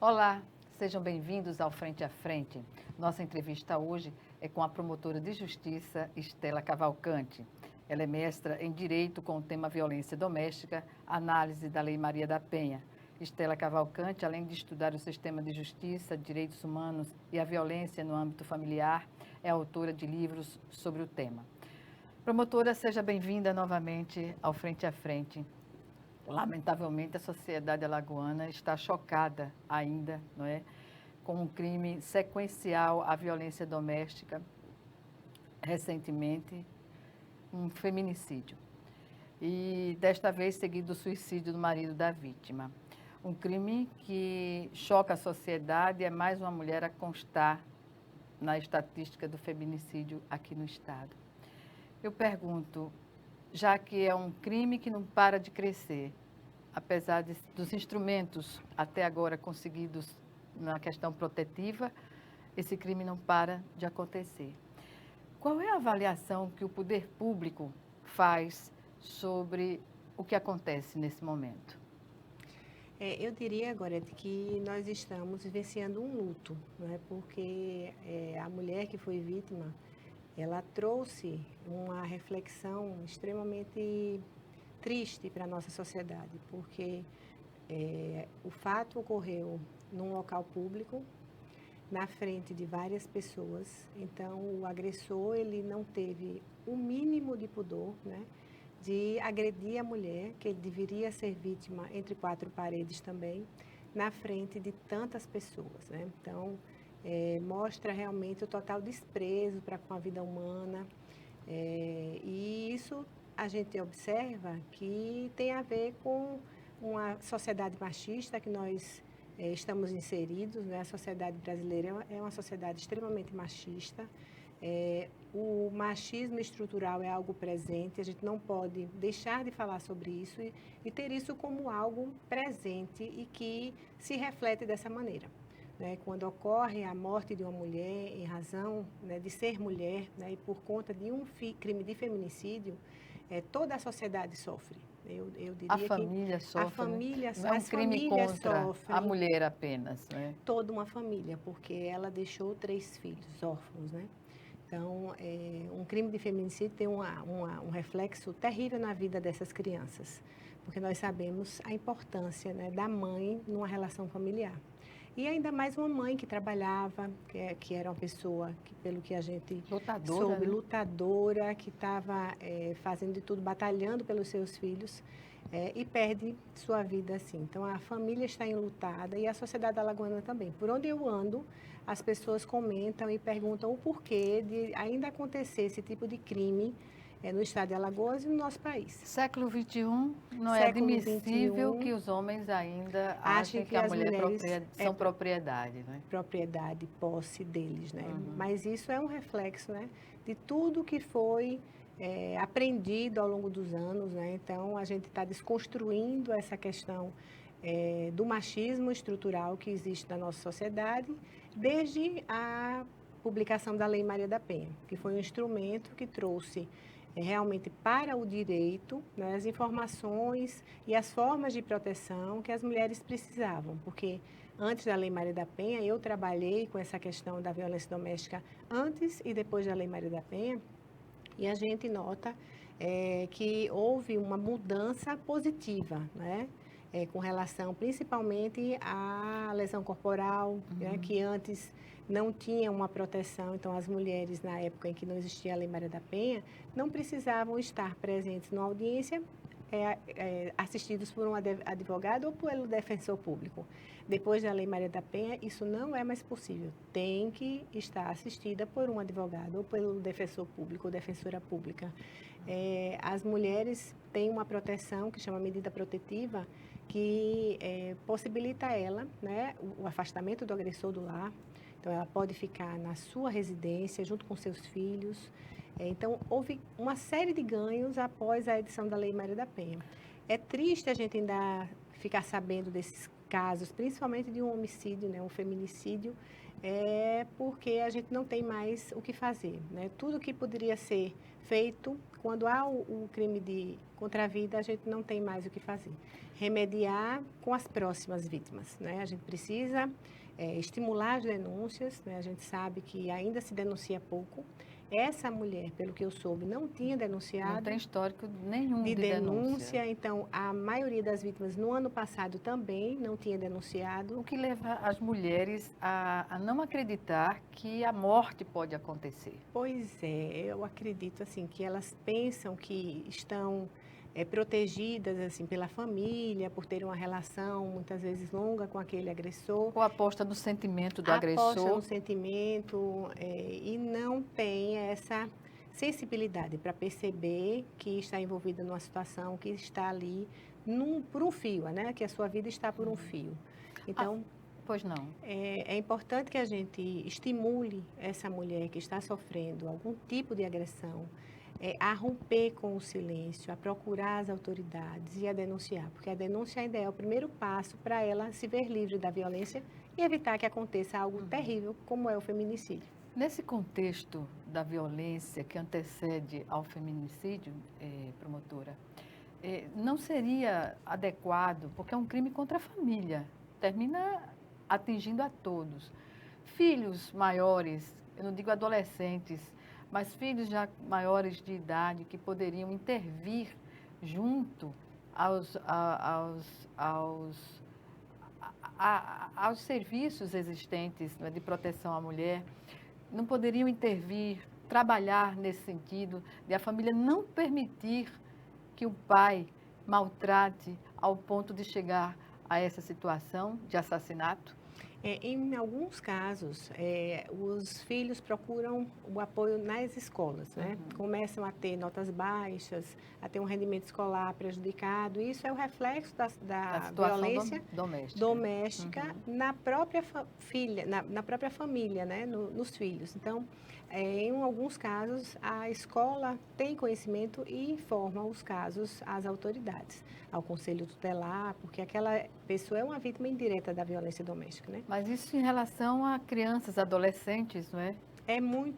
Olá, sejam bem-vindos ao Frente a Frente. Nossa entrevista hoje é com a promotora de justiça Estela Cavalcante. Ela é mestra em Direito com o tema Violência Doméstica, análise da Lei Maria da Penha. Estela Cavalcante, além de estudar o sistema de justiça, direitos humanos e a violência no âmbito familiar, é autora de livros sobre o tema. Promotora, seja bem-vinda novamente ao Frente a Frente. Lamentavelmente, a sociedade alagoana está chocada ainda, não é, com um crime sequencial à violência doméstica, recentemente, um feminicídio. E, desta vez, seguido do suicídio do marido da vítima. Um crime que choca a sociedade, é mais uma mulher a constar na estatística do feminicídio aqui no estado. Eu pergunto, já que é um crime que não para de crescer, apesar dos instrumentos até agora conseguidos na questão protetiva, esse crime não para de acontecer. Qual é a avaliação que o poder público faz sobre o que acontece nesse momento? Eu diria, Gorete, que nós estamos vivenciando um luto, não é? Porque a mulher que foi vítima, ela trouxe uma reflexão extremamente triste para a nossa sociedade, porque o fato ocorreu num local público, na frente de várias pessoas, então o agressor ele não teve o mínimo de pudor, né? De agredir a mulher, que ele deveria ser vítima entre quatro paredes também, na frente de tantas pessoas, né? Então, mostra realmente o total desprezo para com a vida humana, e isso a gente observa que tem a ver com uma sociedade machista que nós estamos inseridos, né? A sociedade brasileira é uma sociedade extremamente machista. O machismo estrutural é algo presente, a gente não pode deixar de falar sobre isso e ter isso como algo presente e que se reflete dessa maneira. Né? Quando ocorre a morte de uma mulher em razão, né, de ser mulher, né, e por conta de um crime de feminicídio, toda a sociedade sofre. Eu A diria que família a sofre, né? família, Não é um as crime famílias contra a sofrem, mulher apenas, né? toda uma família, porque ela deixou 3 filhos órfãos, né? Então, um crime de feminicídio tem um reflexo terrível na vida dessas crianças, porque nós sabemos a importância, né, da mãe numa relação familiar. E ainda mais uma mãe que trabalhava, que era uma pessoa que, pelo que a gente Lutadora, soube, né? lutadora, que estava fazendo de tudo, batalhando pelos seus filhos, e perde sua vida assim. Então, a família está enlutada e a sociedade alagoana também. Por onde eu ando, as pessoas comentam e perguntam o porquê de ainda acontecer esse tipo de crime no estado de Alagoas e no nosso país. Século XXI, não é Século admissível XXI, que os homens ainda achem achem que que a as mulher mulheres são propriedade, né? propriedade, posse deles, né? Uhum. Mas isso é um reflexo, né, de tudo que foi aprendido ao longo dos anos, né? Então a gente está desconstruindo essa questão do machismo estrutural que existe na nossa sociedade desde a publicação da Lei Maria da Penha, que foi um instrumento que trouxe realmente para o direito, né, as informações e as formas de proteção que as mulheres precisavam, porque antes da Lei Maria da Penha, eu trabalhei com essa questão da violência doméstica antes e depois da Lei Maria da Penha, e a gente nota que houve uma mudança positiva, né? Com relação principalmente à lesão corporal, né? Que antes não tinha uma proteção, então as mulheres, na época em que não existia a Lei Maria da Penha, não precisavam estar presentes numa audiência assistidos por um advogado ou pelo defensor público. Depois da Lei Maria da Penha, isso não é mais possível. Tem que estar assistida por um advogado ou pelo defensor público ou defensora pública. As mulheres têm uma proteção que chama medida protetiva, que possibilita a ela, né, o afastamento do agressor do lar. Então, ela pode ficar na sua residência, junto com seus filhos. Então, houve uma série de ganhos após a edição da Lei Maria da Penha. É triste a gente ainda ficar sabendo desses casos, principalmente de um homicídio, né, um feminicídio, porque a gente não tem mais o que fazer, né? Tudo que poderia ser feito, quando há o crime contra a vida, a gente não tem mais o que fazer. Remediar com as próximas vítimas, né? A gente precisa estimular as denúncias, né? A gente sabe que ainda se denuncia pouco. Essa mulher, pelo que eu soube, não tinha denunciado. Não tem histórico nenhum de de denúncia. Então, a maioria das vítimas no ano passado também não tinha denunciado. O que leva as mulheres a não acreditar que a morte pode acontecer? Pois é, eu acredito assim que elas pensam que estão protegidas assim pela família, por ter uma relação muitas vezes longa com aquele agressor. Ou aposta no sentimento do Aposta agressor? no sentimento e não tem essa sensibilidade para perceber que está envolvida numa situação que está ali por um fio, né? Que a sua vida está por um fio. Então, Pois não. é importante que a gente estimule essa mulher que está sofrendo algum tipo de agressão a romper com o silêncio, a procurar as autoridades e a denunciar, porque a denúncia ainda é o primeiro passo para ela se ver livre da violência e evitar que aconteça algo terrível como é o feminicídio. Nesse contexto da violência que antecede ao feminicídio, promotora, não seria adequado, porque é um crime contra a família, termina atingindo a todos. Filhos maiores, eu não digo adolescentes, mas filhos já maiores de idade que poderiam intervir junto aos serviços existentes, né, de proteção à mulher, não poderiam intervir, trabalhar nesse sentido, de a família não permitir que o pai maltrate ao ponto de chegar a essa situação de assassinato? Em alguns casos, os filhos procuram o apoio nas escolas, né? Começam a ter notas baixas, a ter um rendimento escolar prejudicado. Isso é o reflexo da violência doméstica na própria filha, na própria família, né? Nos filhos. Então, em alguns casos, a escola tem conhecimento e informa os casos às autoridades, ao conselho tutelar, porque aquela pessoa é uma vítima indireta da violência doméstica, né? Mas isso em relação a crianças, adolescentes, não é?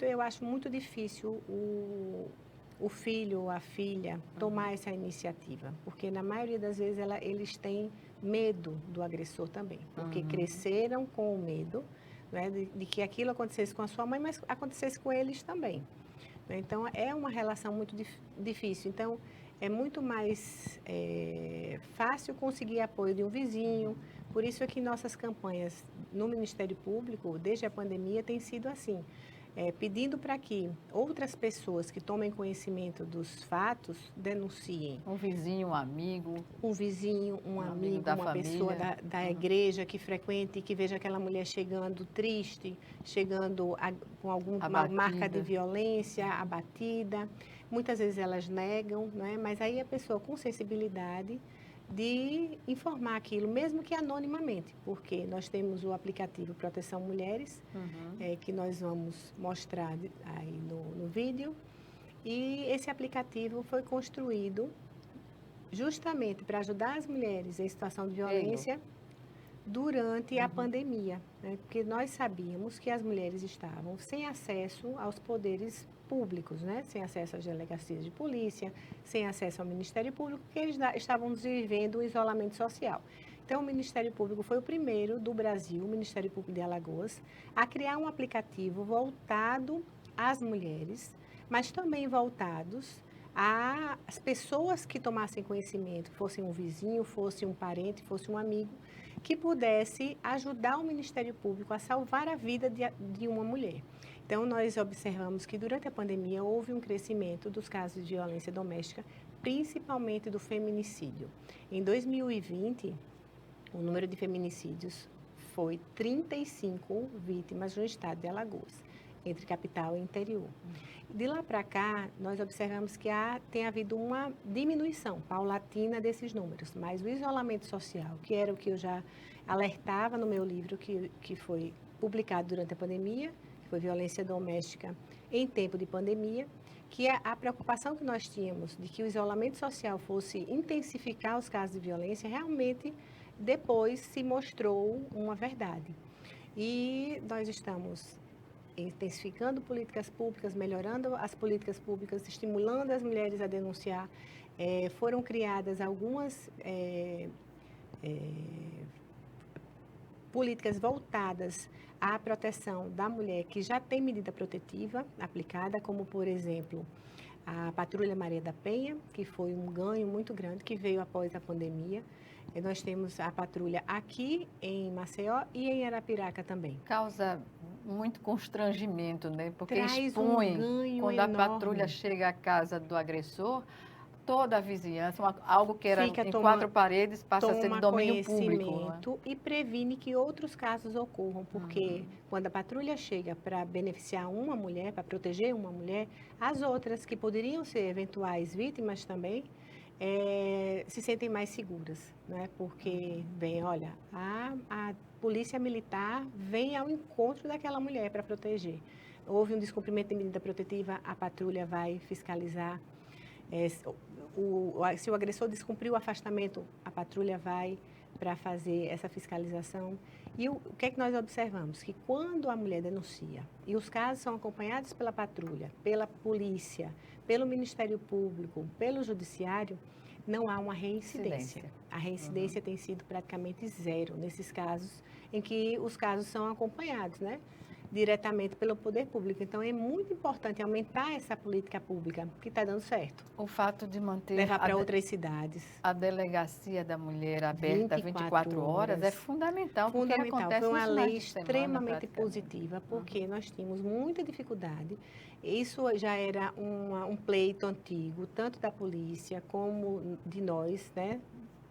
Eu acho muito difícil o filho ou a filha tomar essa iniciativa, porque na maioria das vezes eles têm medo do agressor também, porque cresceram com o medo, né, de que aquilo acontecesse com a sua mãe, mas acontecesse com eles também. Então, é uma relação muito difícil. Então, é muito mais fácil conseguir apoio de um vizinho. Por isso é que nossas campanhas no Ministério Público, desde a pandemia, têm sido assim, pedindo para que outras pessoas que tomem conhecimento dos fatos denunciem. Um vizinho, um amigo. Um vizinho, um amigo, da uma família. pessoa da igreja que frequente e que veja aquela mulher chegando triste, chegando com alguma marca de violência, abatida. Muitas vezes elas negam, não é? Mas aí a pessoa com sensibilidade de informar aquilo, mesmo que anonimamente, porque nós temos o aplicativo Proteção Mulheres, que nós vamos mostrar aí no vídeo, e esse aplicativo foi construído justamente para ajudar as mulheres em situação de violência durante a pandemia, né? Porque nós sabíamos que as mulheres estavam sem acesso aos poderes públicos, né? Sem acesso às delegacias de polícia, sem acesso ao Ministério Público, porque eles estavam vivendo um isolamento social. Então, o Ministério Público foi o primeiro do Brasil, o Ministério Público de Alagoas, a criar um aplicativo voltado às mulheres, mas também voltados às pessoas que tomassem conhecimento, fosse um vizinho, fosse um parente, fosse um amigo, que pudesse ajudar o Ministério Público a salvar a vida de uma mulher. Então, nós observamos que durante a pandemia houve um crescimento dos casos de violência doméstica, principalmente do feminicídio. Em 2020, o número de feminicídios foi 35 vítimas no estado de Alagoas, entre capital e interior. De lá para cá, nós observamos que tem havido uma diminuição paulatina desses números, mas o isolamento social, que era o que eu já alertava no meu livro, que foi publicado durante a pandemia, que foi Violência Doméstica em Tempo de Pandemia, que a preocupação que nós tínhamos de que o isolamento social fosse intensificar os casos de violência, realmente depois se mostrou uma verdade. E nós estamos intensificando políticas públicas, melhorando as políticas públicas, estimulando as mulheres a denunciar. Foram criadas algumas políticas voltadas à proteção da mulher que já tem medida protetiva aplicada, como, por exemplo, a Patrulha Maria da Penha, que foi um ganho muito grande, que veio após a pandemia. Nós temos a patrulha aqui em Maceió e em Arapiraca também. Causa muito constrangimento, né? Porque Traz expõe, um ganho quando enorme. a patrulha chega à casa do agressor, toda a vizinhança, algo que era em quatro paredes, passa a ser de domínio público. E previne que outros casos ocorram, porque quando a patrulha chega para beneficiar uma mulher, para proteger uma mulher, as outras que poderiam ser eventuais vítimas também, se sentem mais seguras, né? Porque vem, olha, a polícia militar vem ao encontro daquela mulher para proteger. Houve um descumprimento de medida protetiva, a patrulha vai fiscalizar. Se o agressor descumpriu o afastamento, a patrulha vai para fazer essa fiscalização. E o que é que nós observamos? Que quando a mulher denuncia, e os casos são acompanhados pela patrulha, pela polícia, pelo Ministério Público, pelo Judiciário, não há uma reincidência. A reincidência tem sido praticamente zero nesses casos em que os casos são acompanhados, né? Diretamente pelo poder público. Então, é muito importante aumentar essa política pública, que está dando certo. O fato de manter... Levar para outras cidades. A delegacia da mulher aberta 24 horas é fundamental. Fundamental. Foi uma lei extremamente positiva, porque nós tínhamos muita dificuldade. Isso já era um pleito antigo, tanto da polícia como de nós, né?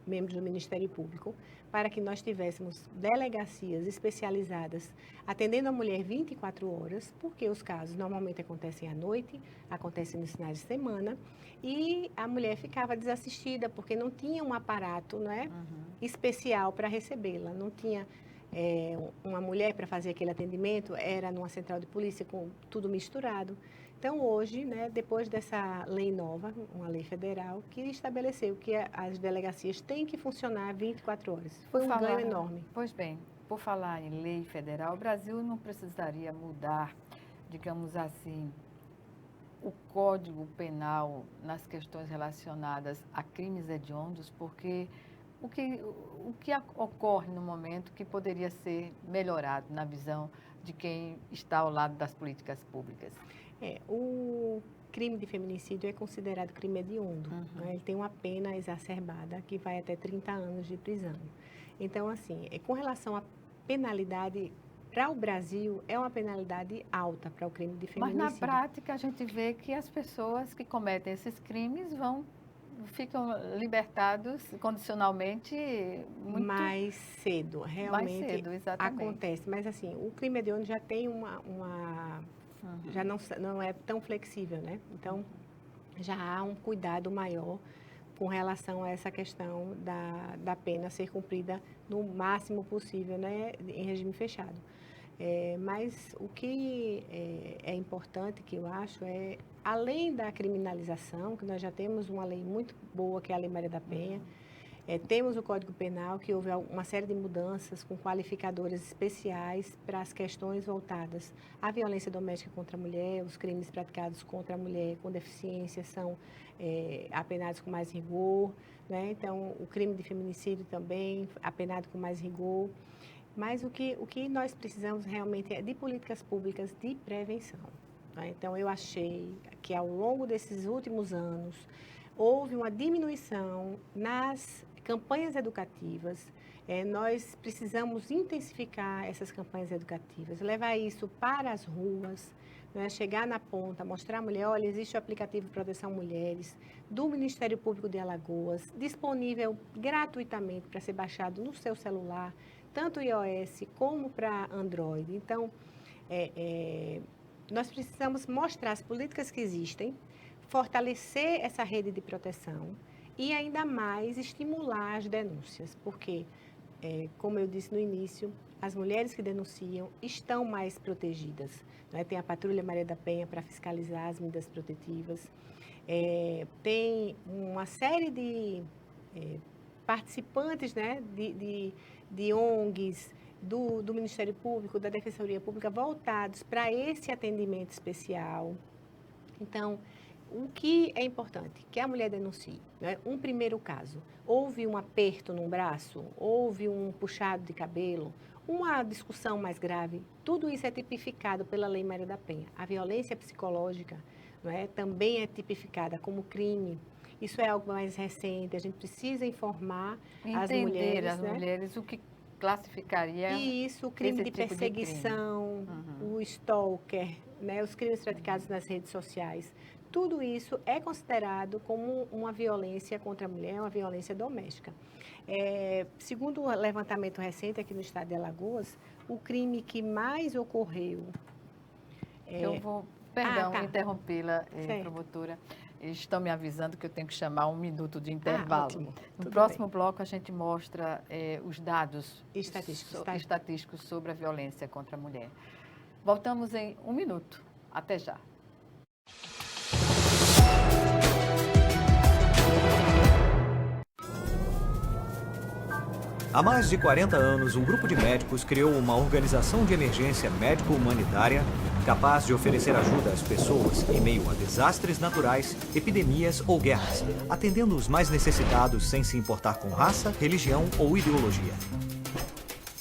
Membros do Ministério Público, para que nós tivéssemos delegacias especializadas atendendo a mulher 24 horas, porque os casos normalmente acontecem à noite, acontecem nos finais de semana, e a mulher ficava desassistida, porque não tinha um aparato, né, especial para recebê-la, não tinha uma mulher para fazer aquele atendimento, era numa central de polícia com tudo misturado. Então, hoje, né, depois dessa lei nova, uma lei federal, que estabeleceu que as delegacias têm que funcionar 24 horas. Foi um ganho enorme. Pois bem, por falar em lei federal, o Brasil não precisaria mudar, digamos assim, o Código Penal nas questões relacionadas a crimes hediondos, porque o que ocorre no momento que poderia ser melhorado na visão de quem está ao lado das políticas públicas? O crime de feminicídio é considerado crime hediondo. Né? Ele tem uma pena exacerbada que vai até 30 anos de prisão. Então, assim, com relação à penalidade, para o Brasil, é uma penalidade alta para o crime de feminicídio. Mas, na prática, a gente vê que as pessoas que cometem esses crimes ficam libertados condicionalmente muito... mais cedo, realmente mais cedo, exatamente. Acontece. Mas, assim, o crime hediondo já tem já não é tão flexível, né? Então, já há um cuidado maior com relação a essa questão da pena ser cumprida no máximo possível, né, em regime fechado. Mas o que é importante, que eu acho, além da criminalização, que nós já temos uma lei muito boa, que é a Lei Maria da Penha, temos o Código Penal, que houve uma série de mudanças com qualificadores especiais para as questões voltadas à violência doméstica contra a mulher, os crimes praticados contra a mulher com deficiência são apenados com mais rigor, né? Então, o crime de feminicídio também apenado com mais rigor. Mas o que nós precisamos realmente é de políticas públicas de prevenção. Né? Então, eu achei que ao longo desses últimos anos houve uma diminuição nas campanhas educativas. Nós precisamos intensificar essas campanhas educativas, levar isso para as ruas, né? Chegar na ponta, mostrar à mulher, olha, existe o aplicativo Proteção Mulheres, do Ministério Público de Alagoas, disponível gratuitamente para ser baixado no seu celular, tanto iOS como para Android. Então, nós precisamos mostrar as políticas que existem, fortalecer essa rede de proteção e ainda mais estimular as denúncias, porque, como eu disse no início, as mulheres que denunciam estão mais protegidas. Né? Tem a Patrulha Maria da Penha para fiscalizar as medidas protetivas, tem uma série de participantes, né, de ONGs, do Ministério Público, da Defensoria Pública, voltados para esse atendimento especial. Então, o que é importante? Que a mulher denuncie. Né? Um primeiro caso, houve um aperto no braço, houve um puxado de cabelo, uma discussão mais grave, tudo isso é tipificado pela Lei Maria da Penha. A violência psicológica, não é, também é tipificada como crime. Isso é algo mais recente, a gente precisa informar as mulheres, o que classificaria isso, o crime esse de tipo perseguição, o stalker, né, os crimes praticados nas redes sociais. Tudo isso é considerado como uma violência contra a mulher, uma violência doméstica. Segundo o levantamento recente aqui no estado de Alagoas, o crime que mais ocorreu... Eu vou, interrompê-la, promotora. Eles estão me avisando que eu tenho que chamar 1 minuto de intervalo. Ótimo. No próximo bloco, a gente mostra os dados estatísticos sobre a violência contra a mulher. Voltamos em 1 minuto. Até já. Há mais de 40 anos, um grupo de médicos criou uma organização de emergência médico-humanitária capaz de oferecer ajuda às pessoas em meio a desastres naturais, epidemias ou guerras, atendendo os mais necessitados sem se importar com raça, religião ou ideologia.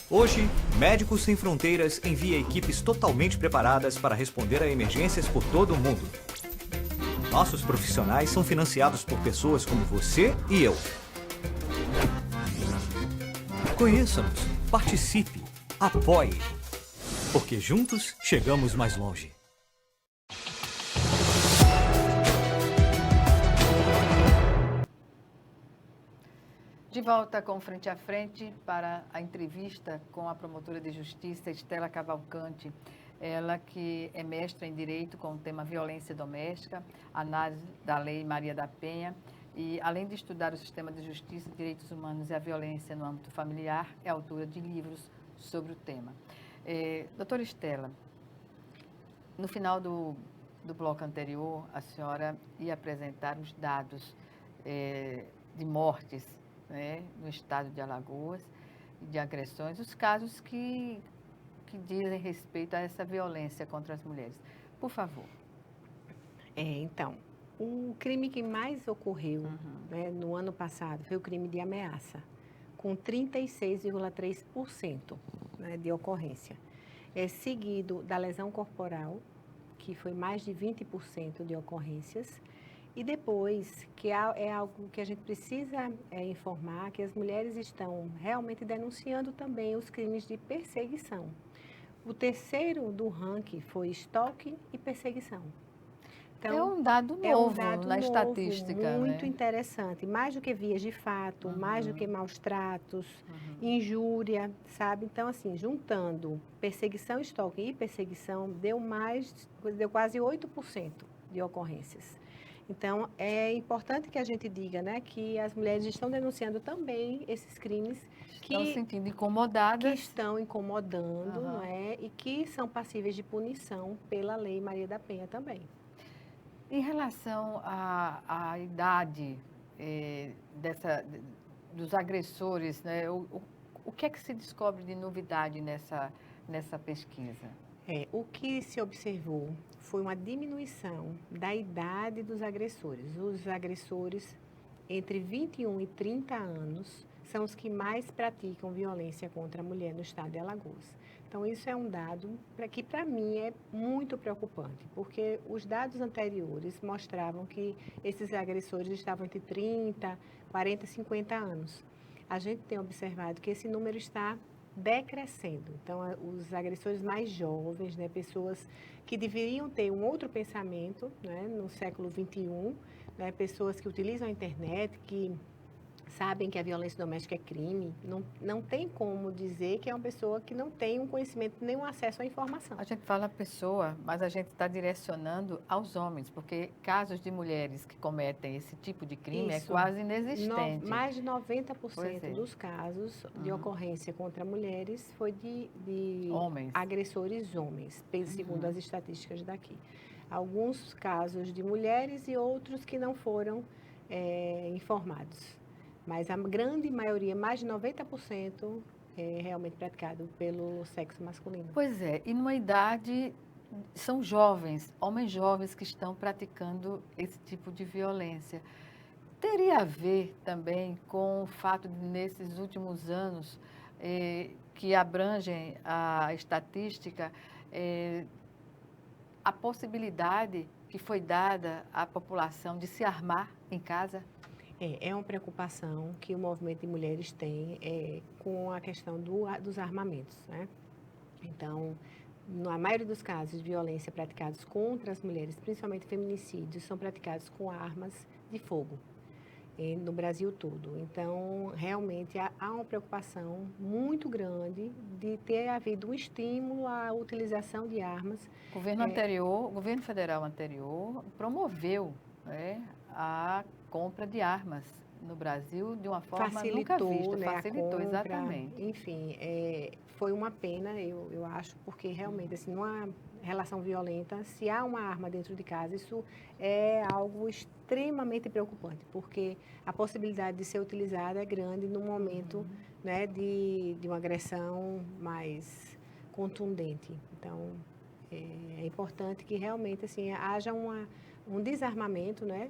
Hoje, Médicos Sem Fronteiras envia equipes totalmente preparadas para responder a emergências por todo o mundo. Nossos profissionais são financiados por pessoas como você e eu. Conheça-nos, participe, apoie, porque juntos chegamos mais longe. De volta com Frente a Frente para a entrevista com a promotora de justiça Estela Cavalcante, ela que é mestra em Direito com o tema Violência Doméstica, análise da Lei Maria da Penha. E, além de estudar o sistema de justiça, direitos humanos e a violência no âmbito familiar, é autora de livros sobre o tema. Doutora Estela, no final do bloco anterior, a senhora ia apresentar os dados de mortes, né, no estado de Alagoas, de agressões, os casos que dizem respeito a essa violência contra as mulheres. Por favor. Então, o crime que mais ocorreu né, no ano passado foi o crime de ameaça, com 36,3% né, de ocorrência. Seguido da lesão corporal, que foi mais de 20% de ocorrências. E depois, que é algo que a gente precisa informar, que as mulheres estão realmente denunciando também os crimes de perseguição. O terceiro do ranking foi stalking e perseguição. Então, é um dado novo na estatística. Muito interessante. Mais do que vias de fato, mais do que maus tratos, injúria, sabe? Então, assim, juntando perseguição, stalking e perseguição, deu quase 8% de ocorrências. Então, é importante que a gente diga, né, que as mulheres estão denunciando também esses crimes estão se sentindo incomodadas. Que estão incomodando, não é? E que são passíveis de punição pela Lei Maria da Penha também. Em relação à idade dos agressores, né, o que é que se descobre de novidade nessa pesquisa? O que se observou foi uma diminuição da idade dos agressores. Os agressores entre 21 e 30 anos são os que mais praticam violência contra a mulher no estado de Alagoas. Então, isso é um dado que, para mim, é muito preocupante, porque os dados anteriores mostravam que esses agressores estavam entre 30, 40 e 50 anos. A gente tem observado que esse número está decrescendo. Então, os agressores mais jovens, né, pessoas que deveriam ter um outro pensamento, né, no século XXI, né, pessoas que utilizam a internet, que sabem que a violência doméstica é crime, não tem como dizer que é uma pessoa que não tem um conhecimento, nem um acesso à informação. A gente fala pessoa, mas a gente está direcionando aos homens, porque casos de mulheres que cometem esse tipo de crime é quase inexistente. Mais de 90% dos casos de ocorrência contra mulheres foi de homens. Agressores homens, segundo as estatísticas daqui. Alguns casos de mulheres e outros que não foram informados. Mas a grande maioria, mais de 90%, realmente praticado pelo sexo masculino. Pois é, e numa idade, são jovens, homens jovens que estão praticando esse tipo de violência. Teria a ver também com o fato de, nesses últimos anos, que abrangem a estatística, a possibilidade que foi dada à população de se armar em casa? É uma preocupação que o movimento de mulheres tem com a questão dos armamentos, né? Então, na maioria dos casos de violência praticados contra as mulheres, principalmente feminicídios, são praticados com armas de fogo no Brasil todo. Então, realmente há uma preocupação muito grande de ter havido um estímulo à utilização de armas. O governo federal anterior promoveu, né, a compra de armas no Brasil de uma forma nunca vista. Né, Facilitou, a compra, exatamente. Enfim, foi uma pena, eu acho, porque realmente, assim, numa relação violenta, se há uma arma dentro de casa, isso é algo extremamente preocupante, porque a possibilidade de ser utilizada é grande no momento, né, de uma agressão mais contundente. Então, é importante que realmente, assim, haja um desarmamento, né,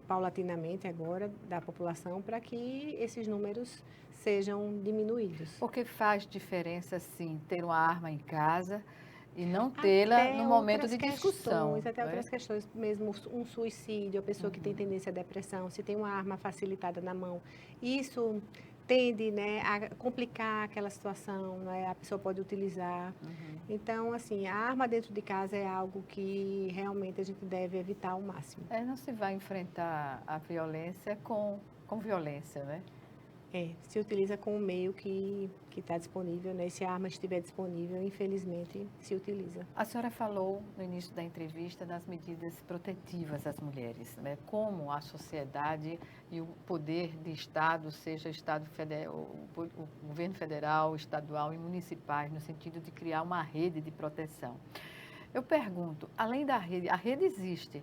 paulatinamente agora, da população, para que esses números sejam diminuídos. Porque faz diferença, sim, ter uma arma em casa e não tê-la no momento de discussão. Até outras questões, mesmo um suicídio, a pessoa que tem tendência à depressão, se tem uma arma facilitada na mão, isso tende, né, a complicar aquela situação, né, a pessoa pode utilizar. Então, assim, a arma dentro de casa é algo que realmente a gente deve evitar ao máximo. Não se vai enfrentar a violência com violência, né? Se utiliza com o meio que está disponível, né? Se a arma estiver disponível, infelizmente, se utiliza. A senhora falou no início da entrevista das medidas protetivas às mulheres, né? Como a sociedade e o poder de Estado, seja Estado federal, o governo federal, estadual e municipais, no sentido de criar uma rede de proteção. Eu pergunto, além da rede, a rede existe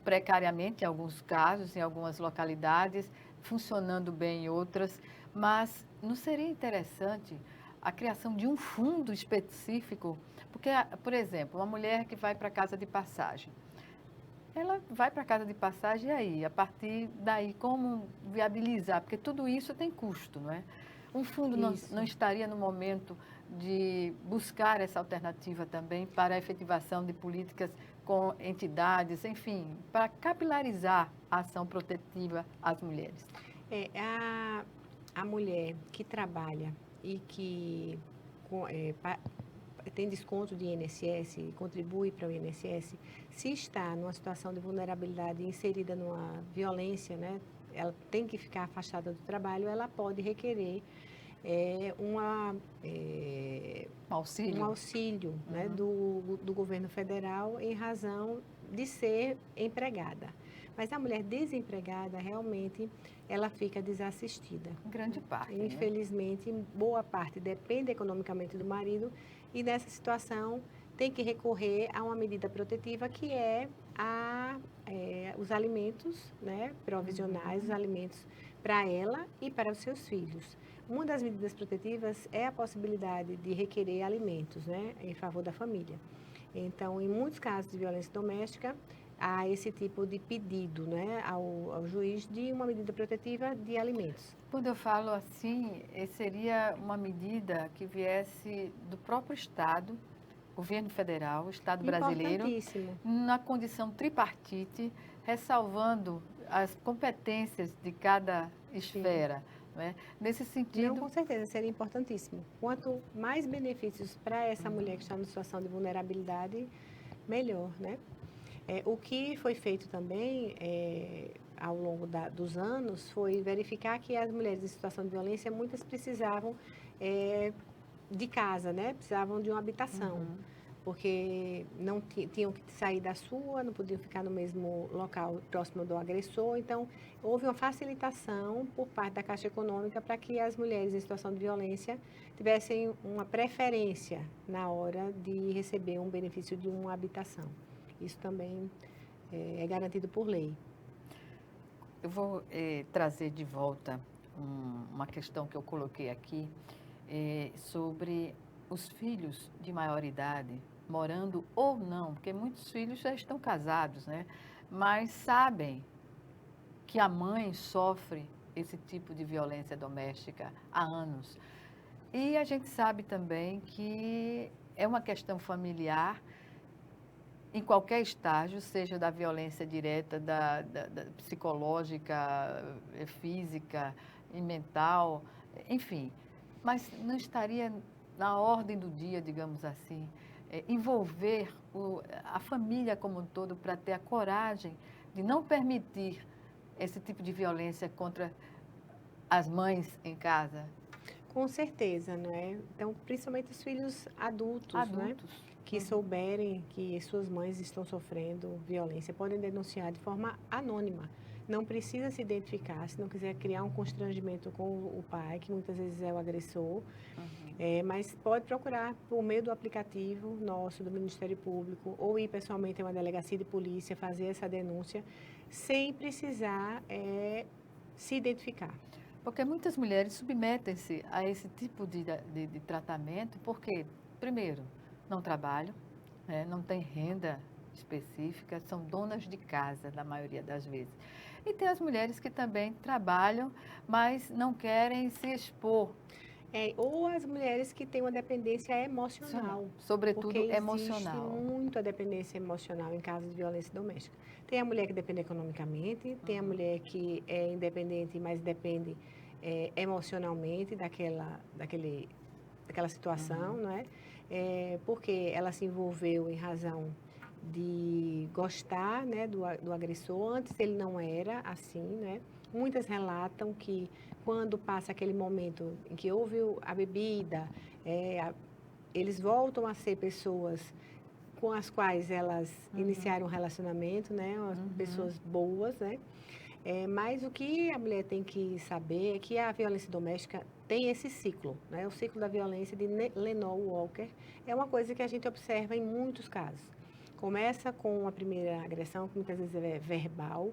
precariamente em alguns casos, em algumas localidades, funcionando bem em outras, mas não seria interessante a criação de um fundo específico? Porque, por exemplo, uma mulher que vai para a casa de passagem, ela vai para a casa de passagem e aí, a partir daí, como viabilizar? Porque tudo isso tem custo, não é? Um fundo não estaria no momento de buscar essa alternativa também para a efetivação de políticas com entidades, enfim, para capilarizar a ação protetiva às mulheres? A mulher que trabalha e que tem desconto de INSS e contribui para o INSS, se está numa situação de vulnerabilidade inserida numa violência, né, ela tem que ficar afastada do trabalho, ela pode requerer um auxílio né, do governo federal em razão de ser empregada. Mas a mulher desempregada, realmente, ela fica desassistida. Grande parte. Infelizmente, boa parte depende economicamente do marido e nessa situação tem que recorrer a uma medida protetiva que é os alimentos, né, provisionais, os alimentos para ela e para os seus filhos. Uma das medidas protetivas é a possibilidade de requerer alimentos, né, em favor da família. Então, em muitos casos de violência doméstica, há esse tipo de pedido, né, ao juiz de uma medida protetiva de alimentos. Quando eu falo assim, seria uma medida que viesse do próprio Estado, governo federal, Estado brasileiro, na condição tripartite, ressalvando as competências de cada esfera. Né? Nesse sentido... Não, com certeza, seria importantíssimo. Quanto mais benefícios para essa mulher que está em situação de vulnerabilidade, melhor, né? O que foi feito também ao longo dos anos foi verificar que as mulheres em situação de violência, muitas precisavam de casa, né? Precisavam de uma habitação, porque não tinham que sair da sua, não podiam ficar no mesmo local próximo do agressor. Então, houve uma facilitação por parte da Caixa Econômica para que as mulheres em situação de violência tivessem uma preferência na hora de receber um benefício de uma habitação. Isso também é garantido por lei. Eu vou trazer de volta uma questão que eu coloquei aqui, sobre os filhos de maior idade, morando ou não, porque muitos filhos já estão casados, né? Mas sabem que a mãe sofre esse tipo de violência doméstica há anos. E a gente sabe também que é uma questão familiar em qualquer estágio, seja da violência direta, da psicológica, física e mental, enfim. Mas não estaria na ordem do dia, digamos assim, envolver a família como um todo para ter a coragem de não permitir esse tipo de violência contra as mães em casa? Com certeza, não é? Então, principalmente os filhos adultos, né? Que souberem que suas mães estão sofrendo violência, podem denunciar de forma anônima. Não precisa se identificar, se não quiser criar um constrangimento com o pai, que muitas vezes é o agressor, mas pode procurar por meio do aplicativo nosso, do Ministério Público, ou ir pessoalmente a uma delegacia de polícia, fazer essa denúncia, sem precisar se identificar. Porque muitas mulheres submetem-se a esse tipo de tratamento porque, primeiro, não trabalham, né, não têm renda específica, são donas de casa, na maioria das vezes. E tem as mulheres que também trabalham, mas não querem se expor. Ou as mulheres que têm uma dependência emocional. Sobretudo emocional. Existe muito a dependência emocional em casos de violência doméstica. Tem a mulher que depende economicamente, tem a mulher que é independente, mas depende emocionalmente daquela situação, não é? Porque ela se envolveu em razão de gostar, né, do agressor. Antes ele não era assim, né? Muitas relatam que quando passa aquele momento em que houve a bebida, eles voltam a ser pessoas com as quais elas iniciaram um relacionamento, né? Pessoas boas, né? Mas o que a mulher tem que saber é que a violência doméstica tem esse ciclo, né? O ciclo da violência de Lenore Walker é uma coisa que a gente observa em muitos casos. Começa com a primeira agressão, que muitas vezes é verbal.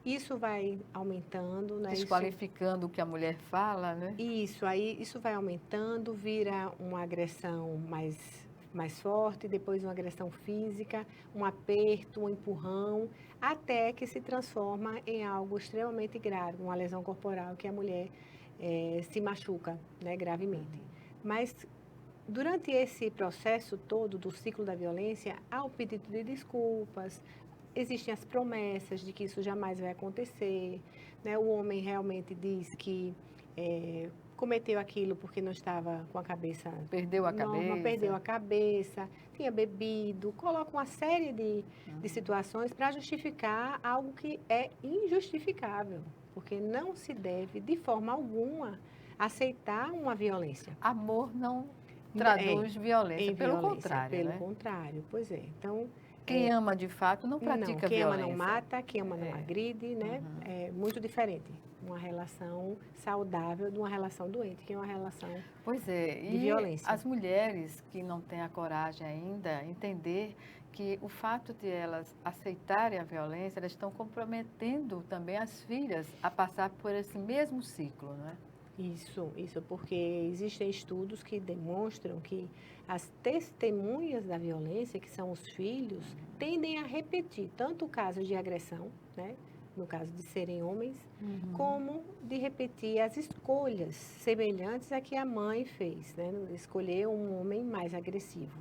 Isso vai aumentando, né? Desqualificando o que a mulher fala, né? Isso vai aumentando, vira uma agressão mais forte, depois uma agressão física, um aperto, um empurrão, até que se transforma em algo extremamente grave, uma lesão corporal que a mulher se machuca, né, gravemente. Mas durante esse processo todo do ciclo da violência, há o pedido de desculpas, existem as promessas de que isso jamais vai acontecer, né? O homem realmente diz que cometeu aquilo porque não estava com a cabeça... Perdeu a cabeça, tinha bebido, coloca uma série de situações para justificar algo que é injustificável, porque não se deve, de forma alguma, aceitar uma violência. Amor não traduz violência, pelo contrário. Pelo né? contrário, pois é. Então, quem ama de fato não pratica quem violência. Quem ama não mata, quem ama não agride, né? É muito diferente. Uma relação saudável de uma relação doente, que é uma relação de violência. As mulheres que não têm a coragem ainda entender que o fato de elas aceitarem a violência, elas estão comprometendo também as filhas a passar por esse mesmo ciclo, né? Isso, porque existem estudos que demonstram que as testemunhas da violência, que são os filhos, tendem a repetir tanto o caso de agressão, né, no caso de serem homens, como de repetir as escolhas semelhantes a que a mãe fez, né, escolher um homem mais agressivo.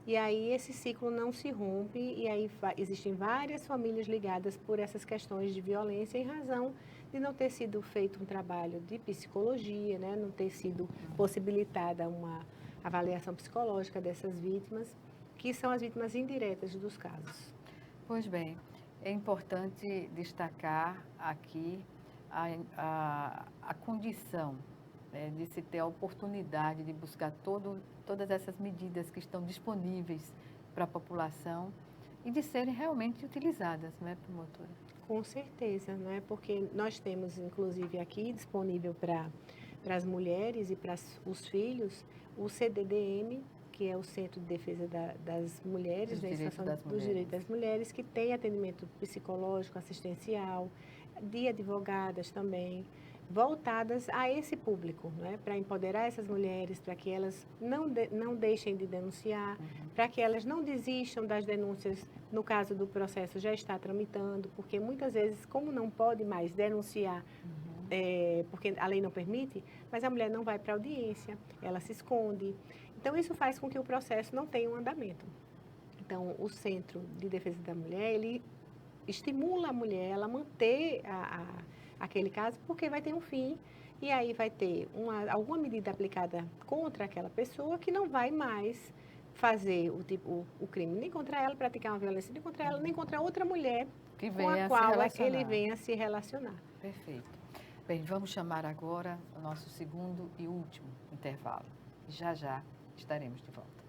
E aí esse ciclo não se rompe e aí existem várias famílias ligadas por essas questões de violência em razão de não ter sido feito um trabalho de psicologia, né? Não ter sido possibilitada uma avaliação psicológica dessas vítimas, que são as vítimas indiretas dos casos. Pois bem, é importante destacar aqui a condição, né, de se ter a oportunidade de buscar todas essas medidas que estão disponíveis para a população e de serem realmente utilizadas, né, promotora? Com certeza, né? Porque nós temos, inclusive, aqui disponível para as mulheres e para os filhos, o CDDM, que é o Centro de Defesa das Mulheres, dos Direitos das Mulheres, que tem atendimento psicológico, assistencial, de advogadas também, voltadas a esse público, né? Para empoderar essas mulheres, para que elas não deixem de denunciar, para que elas não desistam das denúncias no caso do processo já está tramitando, porque muitas vezes, como não pode mais denunciar, porque a lei não permite, mas a mulher não vai para a audiência, ela se esconde. Então, isso faz com que o processo não tenha um andamento. Então, o Centro de Defesa da Mulher, ele estimula a mulher a manter aquele caso, porque vai ter um fim, e aí vai ter alguma medida aplicada contra aquela pessoa que não vai mais fazer o crime nem contra ela, praticar uma violência nem contra ela, nem contra outra mulher com a qual ele venha se relacionar. Perfeito. Bem, vamos chamar agora o nosso segundo e último intervalo. Já já estaremos de volta.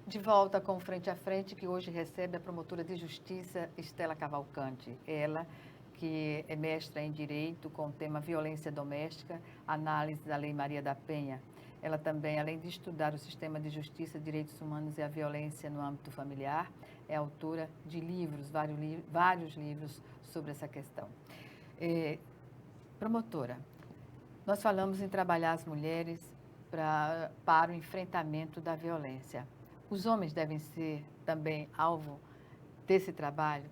De volta com Frente a Frente, que hoje recebe a promotora de justiça Estela Cavalcante. Ela, que é mestra em Direito com o tema Violência Doméstica, análise da Lei Maria da Penha. Ela também, além de estudar o sistema de justiça, direitos humanos e a violência no âmbito familiar, é autora de livros, vários livros sobre essa questão. Promotora, nós falamos em trabalhar as mulheres para o enfrentamento da violência. Os homens devem ser também alvo desse trabalho?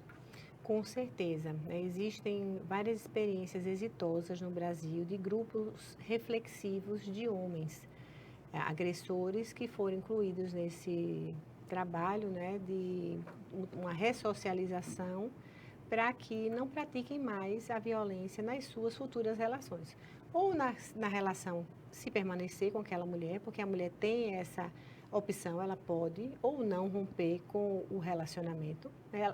Com certeza. Existem várias experiências exitosas no Brasil de grupos reflexivos de homens, agressores que foram incluídos nesse trabalho, né, de uma ressocialização para que não pratiquem mais a violência nas suas futuras relações. Ou na relação se permanecer com aquela mulher, porque a mulher tem essa opção, ela pode ou não romper com o relacionamento.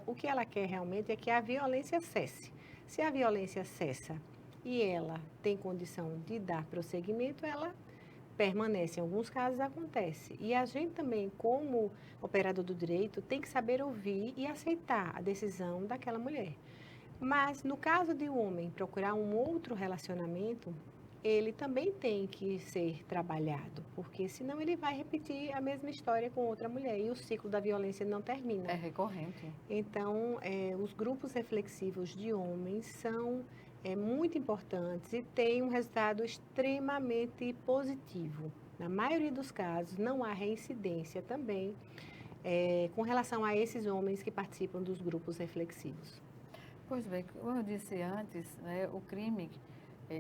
O que ela quer realmente é que a violência cesse. Se a violência cessa e ela tem condição de dar prosseguimento, ela permanece. Em alguns casos acontece. E a gente também, como operador do direito, tem que saber ouvir e aceitar a decisão daquela mulher. Mas no caso de um homem procurar um outro relacionamento, ele também tem que ser trabalhado, porque senão ele vai repetir a mesma história com outra mulher e o ciclo da violência não termina. É recorrente. Então, os grupos reflexivos de homens são muito importantes e têm um resultado extremamente positivo. Na maioria dos casos, não há reincidência também com relação a esses homens que participam dos grupos reflexivos. Pois bem, como eu disse antes, né, o crime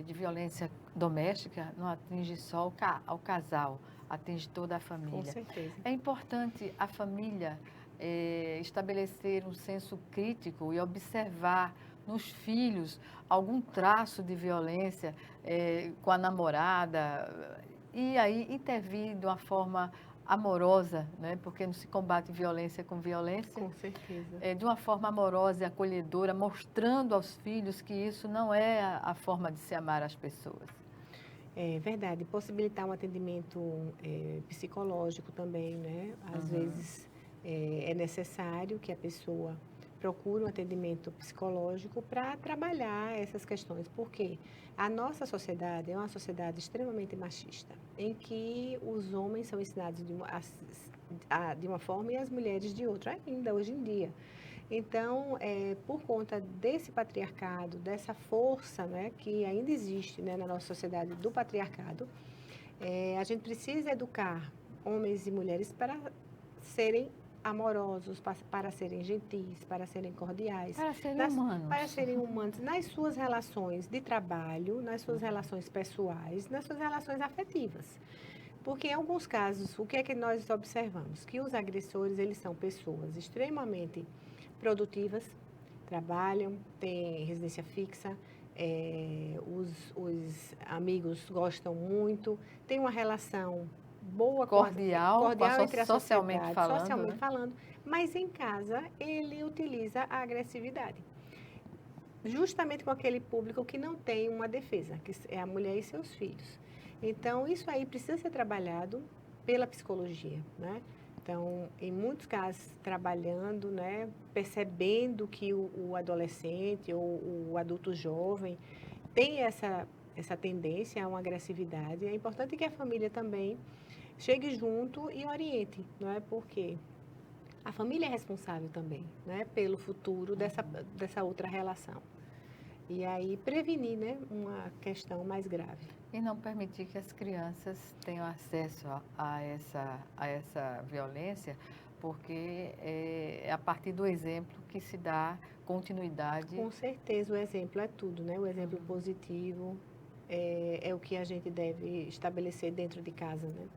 de violência doméstica não atinge só ao casal, atinge toda a família. Com certeza. É importante a família estabelecer um senso crítico e observar nos filhos algum traço de violência com a namorada e aí intervir de uma forma amorosa, né? Porque não se combate violência com violência. Com certeza. De uma forma amorosa e acolhedora, mostrando aos filhos que isso não é a forma de se amar as pessoas. É verdade. Possibilitar um atendimento psicológico também, né? Às vezes é necessário que a pessoa procure um atendimento psicológico para trabalhar essas questões, porque a nossa sociedade é uma sociedade extremamente machista, em que os homens são ensinados de uma forma e as mulheres de outra, ainda hoje em dia. Então, por conta desse patriarcado, dessa força, né, que ainda existe, né, na nossa sociedade do patriarcado, a gente precisa educar homens e mulheres para serem amorosos, para serem gentis, para serem cordiais. Para serem humanos. Para serem humanos nas suas relações de trabalho, nas suas relações pessoais, nas suas relações afetivas. Porque em alguns casos, o que é que nós observamos? Que os agressores, eles são pessoas extremamente produtivas, trabalham, têm residência fixa, os amigos gostam muito, tem uma relação boa, cordial entre a socialmente sociedade, falando, mas em casa ele utiliza a agressividade. Justamente com aquele público que não tem uma defesa, que é a mulher e seus filhos. Então, isso aí precisa ser trabalhado pela psicologia, né? Então, em muitos casos, trabalhando, né, percebendo que o adolescente ou o adulto jovem tem essa tendência a uma agressividade. É importante que a família também chegue junto e oriente, não é? Porque a família é responsável também, né, pelo futuro dessa outra relação. E aí prevenir, né, uma questão mais grave. E não permitir que as crianças tenham acesso a essa violência, porque é a partir do exemplo que se dá continuidade. Com certeza, o exemplo é tudo, né? O exemplo positivo é o que a gente deve estabelecer dentro de casa, né?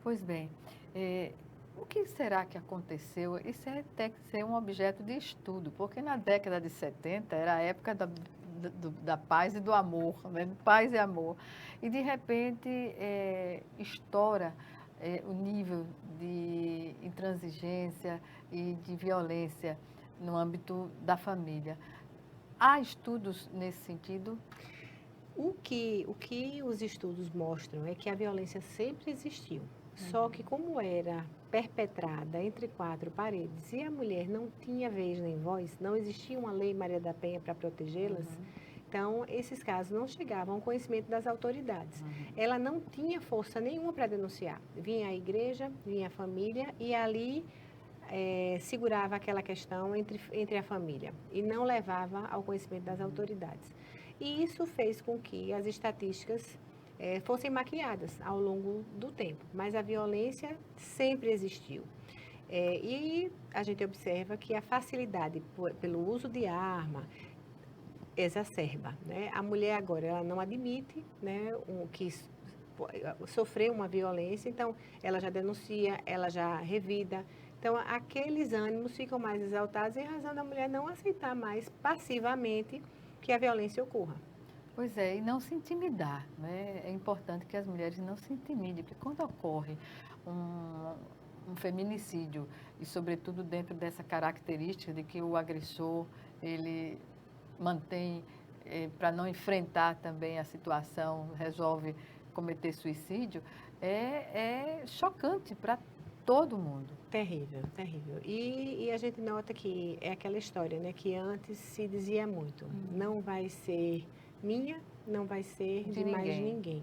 Pois bem, o que será que aconteceu? Isso tem que ser um objeto de estudo, porque na década de 70 era a época da paz e do amor, né? Paz e amor. E, de repente, estoura o nível de intransigência e de violência no âmbito da família. Há estudos nesse sentido? O que os estudos mostram é que a violência sempre existiu. Só que como era perpetrada entre quatro paredes e a mulher não tinha vez nem voz, não existia uma lei Maria da Penha para protegê-las, então esses casos não chegavam ao conhecimento das autoridades. Ela não tinha força nenhuma para denunciar. Vinha a igreja, vinha a família e ali segurava aquela questão entre a família e não levava ao conhecimento das autoridades. E isso fez com que as estatísticas fossem maquiadas ao longo do tempo, mas a violência sempre existiu. E a gente observa que a facilidade pelo uso de arma exacerba, né? A mulher agora ela não admite, né, que sofreu uma violência, então ela já denuncia, ela já revida. Então aqueles ânimos ficam mais exaltados em razão da mulher não aceitar mais passivamente que a violência ocorra. Pois é, e não se intimidar, né? É importante que as mulheres não se intimidem, porque quando ocorre um feminicídio, e sobretudo dentro dessa característica de que o agressor, ele mantém, para não enfrentar também a situação, resolve cometer suicídio, é chocante para todo mundo. Terrível, terrível. E a gente nota que é aquela história, né? Que antes se dizia muito, não vai ser minha, não vai ser de mais ninguém.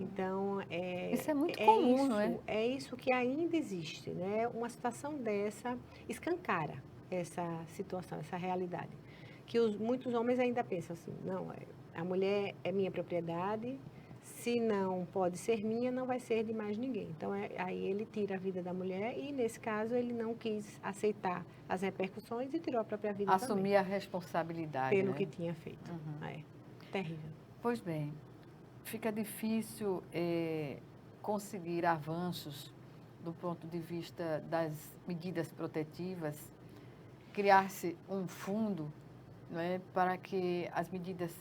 Então, isso é muito comum, isso, não é? É isso que ainda existe, né? Uma situação dessa escancara essa situação, essa realidade. Que muitos homens ainda pensam assim, não, a mulher é minha propriedade, se não pode ser minha, não vai ser de mais ninguém. Então, aí ele tira a vida da mulher e, nesse caso, ele não quis aceitar as repercussões e tirou a própria vida também. Assumir a responsabilidade, pelo né? que tinha feito. Terrível. Pois bem, fica difícil conseguir avanços do ponto de vista das medidas protetivas, criar-se um fundo, não é, para que as medidas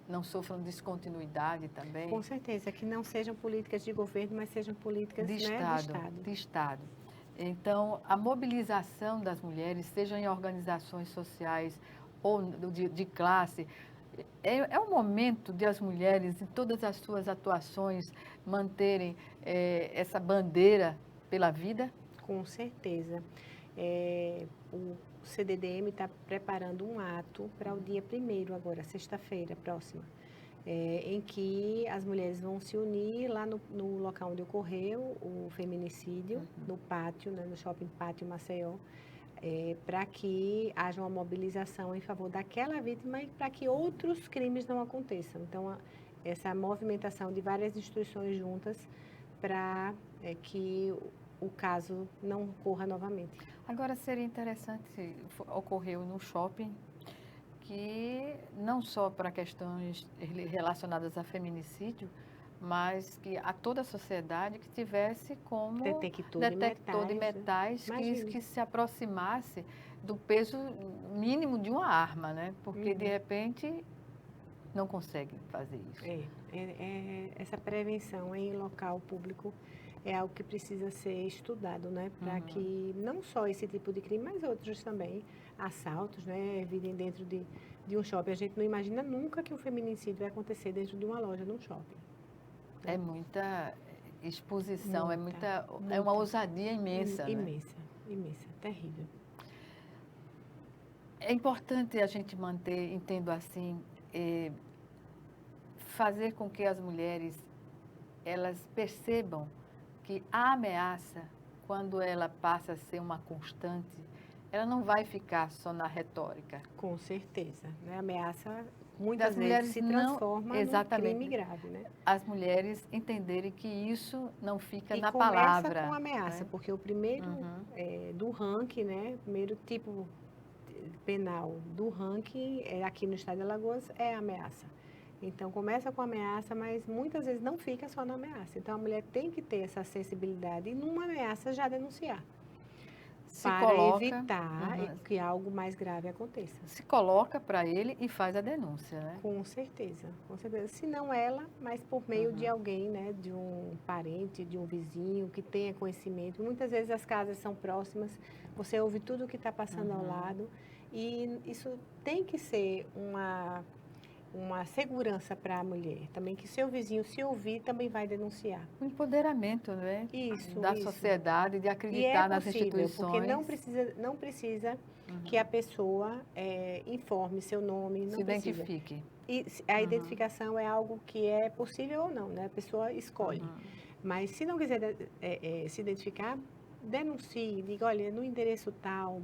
não sofram descontinuidade também. Com certeza, que não sejam políticas de governo, mas sejam políticas de Estado. Então, a mobilização das mulheres, seja em organizações sociais ou de classe, é o momento de as mulheres, em todas as suas atuações, manterem essa bandeira pela vida? Com certeza. O CDDM está preparando um ato para o dia 1º agora, sexta-feira próxima, em que as mulheres vão se unir lá no local onde ocorreu o feminicídio, no pátio, né, no Shopping Pátio Maceió, para que haja uma mobilização em favor daquela vítima e para que outros crimes não aconteçam. Então, essa movimentação de várias instituições juntas para que o caso não ocorra novamente. Agora, seria interessante, ocorreu no shopping, que não só para questões relacionadas a feminicídio, mas que a toda a sociedade que tivesse como detector de metais que se aproximasse do peso mínimo de uma arma, né? Porque, de repente, não conseguem fazer isso. Essa prevenção em local público é algo que precisa ser estudado, né? Para que não só esse tipo de crime, mas outros também, assaltos, né? Virem dentro de um shopping. A gente não imagina nunca que um feminicídio vai acontecer dentro de uma loja, num shopping. É muita exposição, é uma ousadia imensa, imensa, terrível. É importante a gente manter, entendo assim, fazer com que as mulheres elas percebam que a ameaça, quando ela passa a ser uma constante, ela não vai ficar só na retórica. Com certeza, né? A ameaça muitas vezes se transforma num crime grave, né? As mulheres entenderem que isso não fica na começa palavra. Com ameaça, né? Porque o primeiro do ranking, né? O primeiro tipo penal do ranking aqui no estado de Alagoas é a ameaça. Então, começa com ameaça, mas muitas vezes não fica só na ameaça. Então, a mulher tem que ter essa sensibilidade e, numa ameaça, já denunciar. Para evitar que algo mais grave aconteça. Se coloca para ele e faz a denúncia, né? Com certeza, com certeza. Se não ela, mas por meio de alguém, né? De um parente, de um vizinho que tenha conhecimento. Muitas vezes as casas são próximas, você ouve tudo o que está passando ao lado. E isso tem que ser uma segurança para a mulher. Também que seu vizinho, se ouvir, também vai denunciar. O empoderamento, né? Isso. Da sociedade, de acreditar nas instituições. Porque não precisa que a pessoa informe seu nome. Não se identifique. E a identificação é algo que é possível ou não, né? A pessoa escolhe. Mas se não quiser se identificar, denuncie. Diga, olha, no endereço tal.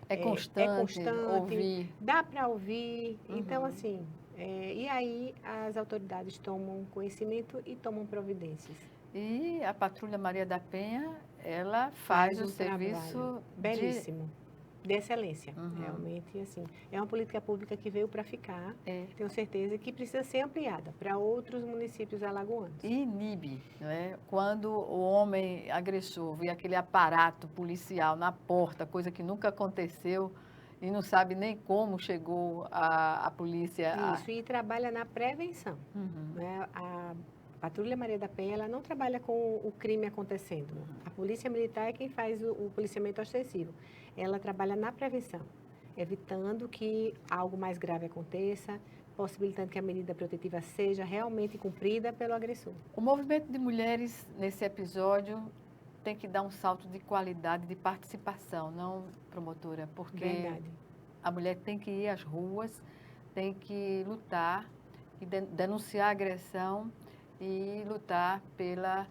É constante ouvir. Dá para ouvir. Então, assim... e aí as autoridades tomam conhecimento e tomam providências. E a Patrulha Maria da Penha, ela faz o serviço belíssimo, de excelência, realmente, assim. É uma política pública que veio para ficar, tenho certeza que precisa ser ampliada para outros municípios alagoanos. E inibe, não é? Quando o homem agressor vê aquele aparato policial na porta, coisa que nunca aconteceu, e não sabe nem como chegou a polícia. Isso, e trabalha na prevenção. Né? A Patrulha Maria da Penha, ela não trabalha com o crime acontecendo. A Polícia Militar é quem faz o policiamento ostensivo. Ela trabalha na prevenção, evitando que algo mais grave aconteça, possibilitando que a medida protetiva seja realmente cumprida pelo agressor. O movimento de mulheres, nesse episódio, tem que dar um salto de qualidade, de participação, não, promotora? Porque a mulher tem que ir às ruas, tem que lutar, e denunciar a agressão e lutar pela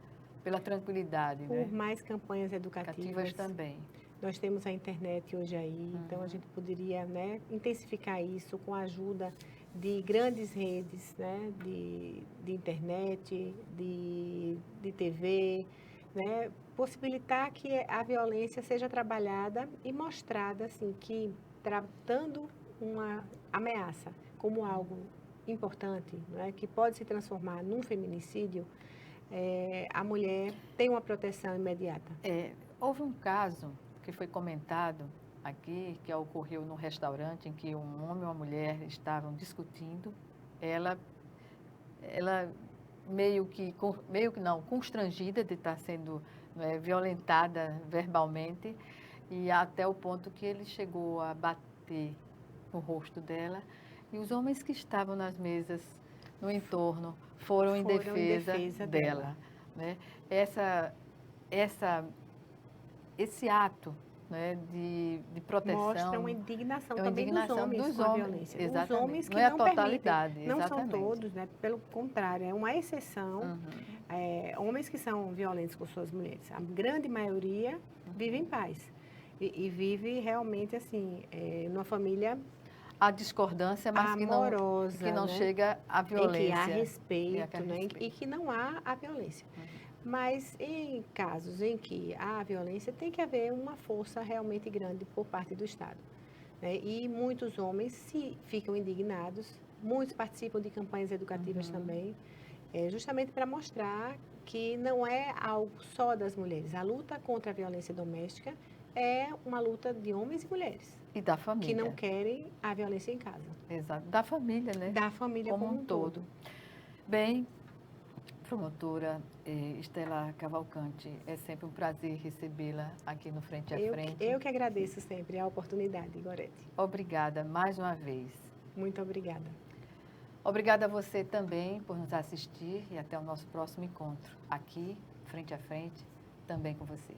tranquilidade. Por mais campanhas educativas também. Nós temos a internet hoje aí, então a gente poderia, né, intensificar isso com a ajuda de grandes redes, né, de internet, de TV, né, possibilitar que a violência seja trabalhada e mostrada, assim, que tratando uma ameaça como algo importante, né, que pode se transformar num feminicídio, a mulher tem uma proteção imediata. Houve um caso que foi comentado aqui, que ocorreu num restaurante em que um homem e uma mulher estavam discutindo. Ela meio que não, constrangida de estar sendo violentada verbalmente, e até o ponto que ele chegou a bater no rosto dela, e os homens que estavam nas mesas no entorno foram em defesa dela. Né? Esse ato, né, de proteção... Mostra uma indignação também dos homens com a violência. Exatamente. Os homens que não é a totalidade. Permitem, não são todos, né? Pelo contrário, é uma exceção. Homens que são violentos com suas mulheres. A grande maioria vive em paz. E vive realmente, assim, numa família... A discordância, mas amorosa, que não né? chega à violência. Em que há respeito, né? E que não há a violência. Mas em casos em que há violência, tem que haver uma força realmente grande por parte do Estado, né? E muitos homens se ficam indignados, muitos participam de campanhas educativas também, justamente para mostrar que não é algo só das mulheres. A luta contra a violência doméstica é uma luta de homens e mulheres E da família. que não querem a violência em casa. Exato. Da família, né? Da família como um todo. Bem, promotora Estela Cavalcante, é sempre um prazer recebê-la aqui no Frente a Frente. Eu que agradeço sempre a oportunidade, Gorete. Obrigada mais uma vez. Muito obrigada. Obrigada a você também por nos assistir e até o nosso próximo encontro aqui, Frente a Frente, também com você.